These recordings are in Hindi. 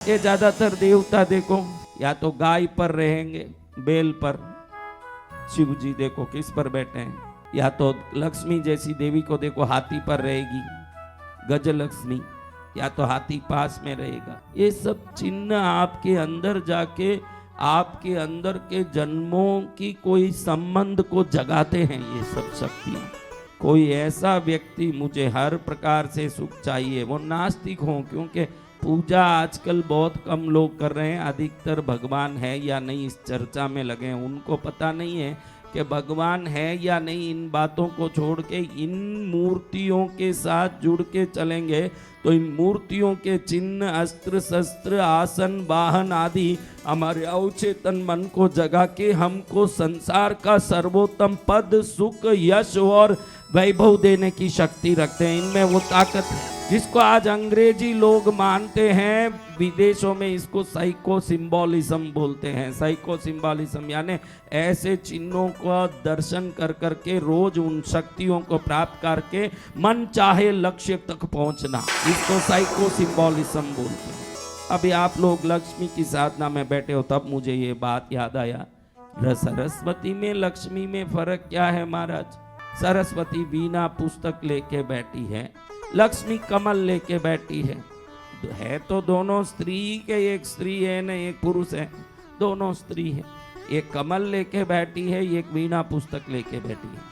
ये ज्यादातर देवता देखो या तो गाय पर रहेंगे, बेल पर। शिव जी देखो किस पर बैठे हैं, या तो लक्ष्मी जैसी देवी को देखो हाथी पर रहेगी, गजलक्ष्मी, या तो हाथी पास में रहेगा। ये सब चिन्ह आपके अंदर जाके आपके अंदर के जन्मों की कोई संबंध को जगाते हैं। ये सब शक्तियां, कोई ऐसा व्यक्ति मुझे हर प्रकार से सुख चाहिए, वो नास्तिक हो, क्योंकि पूजा आजकल बहुत कम लोग कर रहे हैं, अधिकतर भगवान है या नहीं इस चर्चा में लगे हैं। उनको पता नहीं है कि भगवान है या नहीं। इन बातों को छोड़ के इन मूर्तियों के साथ जुड़ के चलेंगे तो इन मूर्तियों के चिन्ह, अस्त्र शस्त्र, आसन, वाहन आदि हमारे अवचेतन मन को जगा के हमको संसार का सर्वोत्तम पद, सुख, यश और वैभव देने की शक्ति रखते हैं। इनमें वो ताकत है जिसको आज अंग्रेजी लोग मानते हैं, विदेशों में इसको साइको सिंबॉलिज्म बोलते हैं। साइको सिंबॉलिज्म यानी ऐसे चिन्हों का दर्शन कर करके रोज उन शक्तियों को प्राप्त करके मन चाहे लक्ष्य तक पहुंचना, इसको साइको सिंबॉलिज्म बोलते हैं। अभी आप लोग लक्ष्मी की साधना में बैठे हो तब मुझे ये बात याद आया, सरस्वती में लक्ष्मी में फर्क क्या है महाराज? सरस्वती वीणा पुस्तक लेके बैठी है, लक्ष्मी कमल लेके बैठी है तो दोनों स्त्री के, एक स्त्री है न एक पुरुष है, दोनों स्त्री है। एक कमल लेके बैठी है, एक वीणा पुस्तक लेके बैठी है।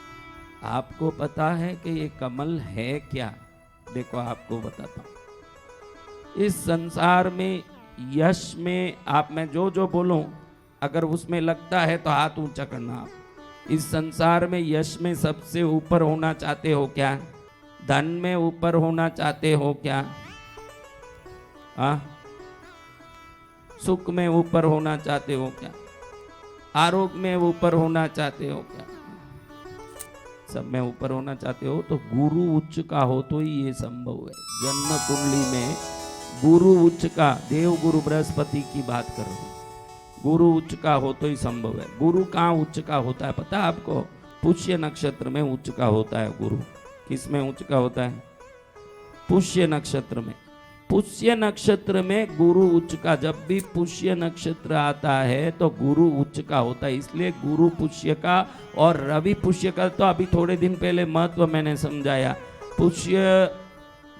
आपको पता है कि ये कमल है क्या? देखो आपको बताता हूं। इस संसार में यश में आप मैं जो जो बोलूं, अगर उसमें लगता है तो हाथ ऊंचा करना। आप इस संसार में यश में सबसे ऊपर होना चाहते हो क्या? धन में ऊपर होना चाहते हो क्या? सुख में ऊपर होना चाहते हो क्या? आरोग्य में ऊपर होना चाहते हो क्या? सब में ऊपर होना चाहते हो तो गुरु उच्च का हो तो ही ये संभव है। जन्म कुंडली में गुरु उच्च का, देव गुरु बृहस्पति की बात कर रहा हूं, गुरु उच्च का हो तो ही संभव है। गुरु कहाँ उच्च का होता है पता है आपको? पुष्य नक्षत्र में उच्च का होता है गुरु। किस में उच्च का होता है? पुष्य नक्षत्र में। पुष्य नक्षत्र में गुरु उच्च का, जब भी पुष्य नक्षत्र आता है तो गुरु उच्च का होता है। इसलिए गुरु पुष्य का और रवि पुष्य का तो अभी थोड़े दिन पहले महत्व मैंने समझाया। पुष्य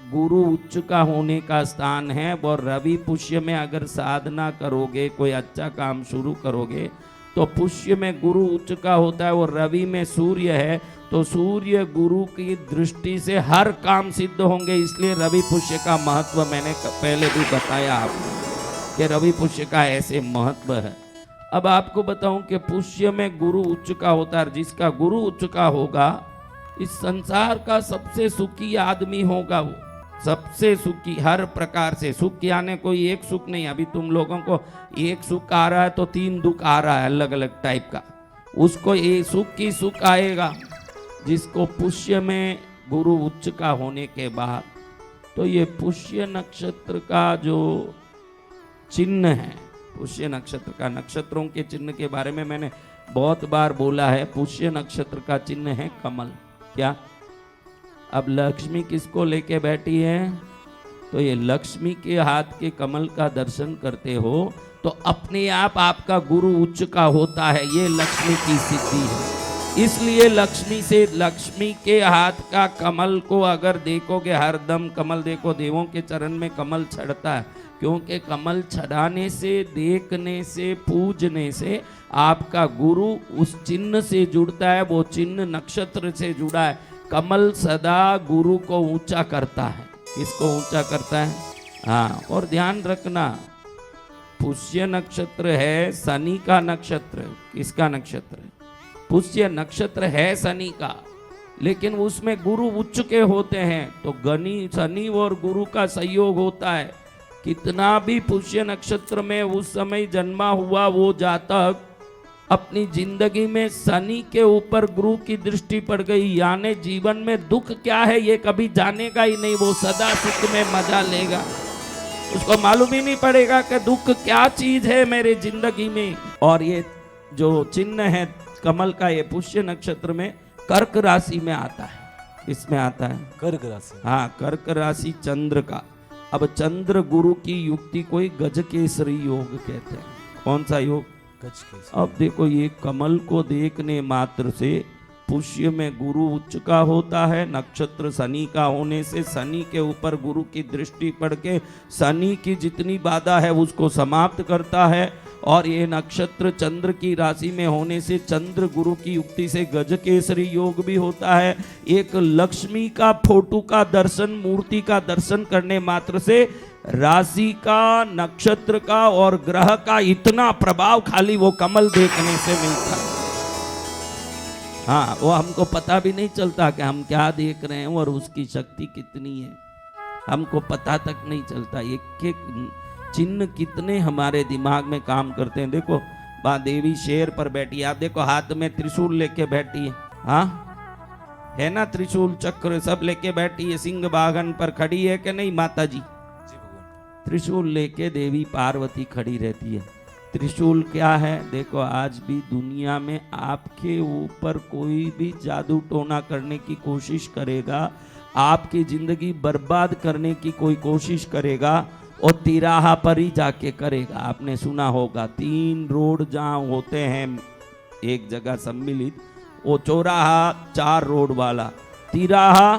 गुरु उच्च का होने का स्थान है, और रवि पुष्य में अगर साधना करोगे, कोई अच्छा काम शुरू करोगे तो पुष्य में गुरु उच्च का होता है और रवि में सूर्य है, तो सूर्य गुरु की दृष्टि से हर काम सिद्ध होंगे। इसलिए रवि पुष्य का महत्व मैंने पहले भी बताया आपको कि रवि पुष्य का ऐसे महत्व है। अब आपको बताऊं कि पुष्य में गुरु उच्च का होता है, जिसका गुरु उच्च का होगा इस संसार का सबसे सुखी आदमी होगा। वो सबसे सुखी, हर प्रकार से सुख, यानी कोई एक सुख नहीं। अभी तुम लोगों को एक सुख आ रहा है तो 3 दुख आ रहा है अलग अलग टाइप का, उसको ये सुख की सुख आएगा जिसको पुष्य में गुरु उच्च का होने के बाद। तो ये पुष्य नक्षत्र का जो चिन्ह है, पुष्य नक्षत्र का, नक्षत्रों के चिन्ह के बारे में मैंने बहुत बार बोला है। पुष्य नक्षत्र का चिन्ह है कमल। क्या? अब लक्ष्मी किसको लेके बैठी है? तो ये लक्ष्मी के हाथ के कमल का दर्शन करते हो तो अपने आप आपका गुरु उच्च का होता है। ये लक्ष्मी की सिद्धि है। इसलिए लक्ष्मी से, लक्ष्मी के हाथ का कमल को अगर देखोगे, हरदम कमल देखो, देवों के चरण में कमल छड़ता है, क्योंकि कमल छड़ाने से, देखने से, पूजने से आपका गुरु उस चिन्ह से जुड़ता है। वो चिन्ह नक्षत्र से जुड़ा है। कमल सदा गुरु को ऊंचा करता है। किसको ऊंचा करता है? हाँ, और ध्यान रखना, पुष्य नक्षत्र है शनि का नक्षत्र। किसका नक्षत्र है? पुष्य नक्षत्र है शनि का, लेकिन उसमें गुरु उच्च के होते हैं तो शनि और गुरु का सहयोग होता है। कितना भी पुष्य नक्षत्र में उस समय जन्मा हुआ वो जातक, अपनी जिंदगी में शनि के ऊपर गुरु की दृष्टि पड़ गई, यानी जीवन में दुख क्या है ये कभी जानेगा ही नहीं। वो सदा सुख में मजा लेगा, उसको मालूम ही नहीं पड़ेगा कि दुख क्या चीज है मेरे जिंदगी में। और ये जो चिन्ह है कमल का, ये पुष्य नक्षत्र में कर्क राशि में आता है। इसमें आता है कर्क राशि। हाँ, कर्क राशि चंद्र का। अब चंद्र गुरु की युक्ति कोई गजकेसरी योग कहते हैं। कौन सा योग? गजकेसरी। अब देखो ये कमल को देखने मात्र से पुष्य में गुरु उच्च का होता है, नक्षत्र शनि का होने से शनि के ऊपर गुरु की दृष्टि पड़ के शनि की जितनी बाधा है उसको समाप्त करता है, और ये नक्षत्र चंद्र की राशि में होने से चंद्र गुरु की युक्ति से गजकेसरी योग भी होता है। एक लक्ष्मी का फोटो का दर्शन, मूर्ति का दर्शन करने मात्र से राशि का, नक्षत्र का और ग्रह का इतना प्रभाव खाली वो कमल देखने से मिलता है। हाँ, वो हमको पता भी नहीं चलता कि हम क्या देख रहे हैं और उसकी शक्ति कितनी है, हमको पता तक नहीं चलता। एक एक चिन्ह कितने हमारे दिमाग में काम करते हैं। देखो माँ देवी शेर पर बैठी है, आप देखो हाथ में त्रिशूल लेके बैठी है, हाँ है ना, त्रिशूल चक्र सब लेके बैठी है, सिंह वाहन पर खड़ी है कि नहीं माता जी? त्रिशूल लेके देवी पार्वती खड़ी रहती है। त्रिशूल क्या है? देखो आज भी दुनिया में आपके ऊपर कोई भी जादू टोना करने की कोशिश करेगा, आपकी जिंदगी बर्बाद करने की कोई कोशिश करेगा, और तिराहा पर ही जाके करेगा। आपने सुना होगा 3 रोड जहाँ होते हैं एक जगह सम्मिलित, वो चौराहा 4 रोड वाला, तिराहा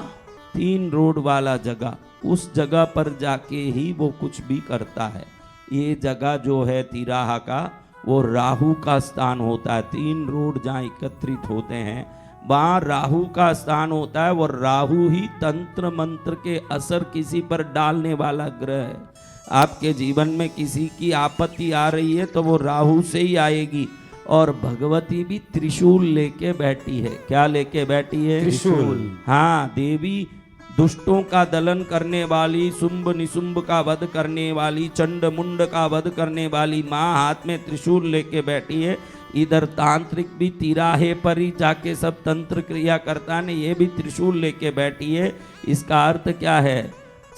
3 रोड वाला जगह, उस जगह पर जाके ही वो कुछ भी करता है। ये जगह जो है तिराहा का, वो राहु का स्थान होता है। 3 रोड जहाँ एकत्रित होते हैं वहाँ राहु का स्थान होता है, और राहु ही तंत्र मंत्र के असर किसी पर डालने वाला ग्रह है। आपके जीवन में किसी की आपत्ति आ रही है तो वो राहु से ही आएगी। और भगवती भी त्रिशूल लेके बैठी है। क्या लेके बैठी है? त्रिशूल। हाँ, देवी दुष्टों का दलन करने वाली, शुंभ निशुंभ का वध करने वाली, चंड मुंड का वध करने वाली माँ हाथ में त्रिशूल लेके बैठी है। इधर तांत्रिक भी तिराहे पर ही जाके सब तंत्र क्रिया करता है, ये भी त्रिशूल लेके बैठी है। इसका अर्थ क्या है?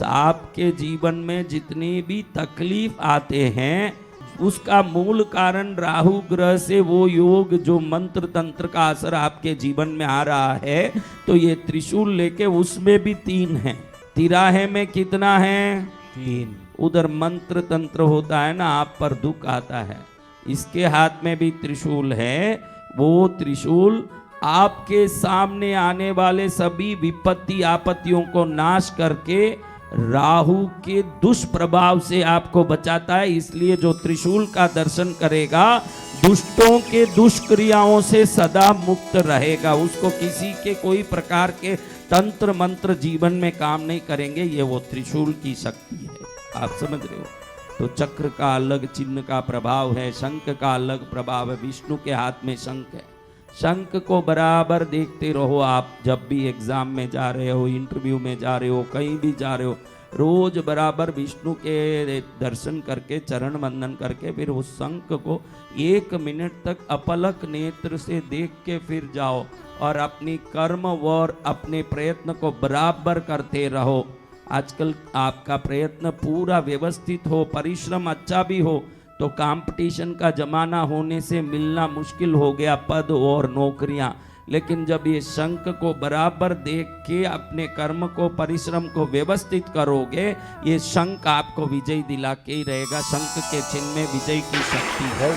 आपके जीवन में जितनी भी तकलीफ आते हैं उसका मूल कारण राहु ग्रह से वो योग जो मंत्र तंत्र का असर आपके जीवन में आ रहा है, तो ये त्रिशूल लेके उसमें भी 3 है। तिराहे में कितना है? 3। उधर मंत्र तंत्र होता है ना, आप पर दुख आता है, इसके हाथ में भी त्रिशूल है। वो त्रिशूल आपके सामने आने वाले सभी विपत्ति आपत्तियों को नाश करके राहु के दुष्प्रभाव से आपको बचाता है। इसलिए जो त्रिशूल का दर्शन करेगा दुष्टों के दुष्क्रियाओं से सदा मुक्त रहेगा। उसको किसी के कोई प्रकार के तंत्र मंत्र जीवन में काम नहीं करेंगे। ये वो त्रिशूल की शक्ति है। आप समझ रहे हो? तो चक्र का अलग चिन्ह का प्रभाव है, शंख का अलग प्रभाव है। विष्णु के हाथ में शंख है। शंख को बराबर देखते रहो। आप जब भी एग्जाम में जा रहे हो, इंटरव्यू में जा रहे हो, कहीं भी जा रहे हो, रोज बराबर विष्णु के दर्शन करके, चरण वंदन करके, फिर उस शंख को 1 मिनट तक अपलक नेत्र से देख के फिर जाओ और अपनी कर्म और अपने प्रयत्न को बराबर करते रहो। आजकल आपका प्रयत्न पूरा व्यवस्थित हो, परिश्रम अच्छा भी हो, तो कंपटीशन का जमाना होने से मिलना मुश्किल हो गया पद और नौकरियां। लेकिन जब ये शंख को बराबर देख के अपने कर्म को, परिश्रम को व्यवस्थित करोगे, ये शंख आपको विजय दिला के ही रहेगा। शंख के चिन्ह में विजय की शक्ति है।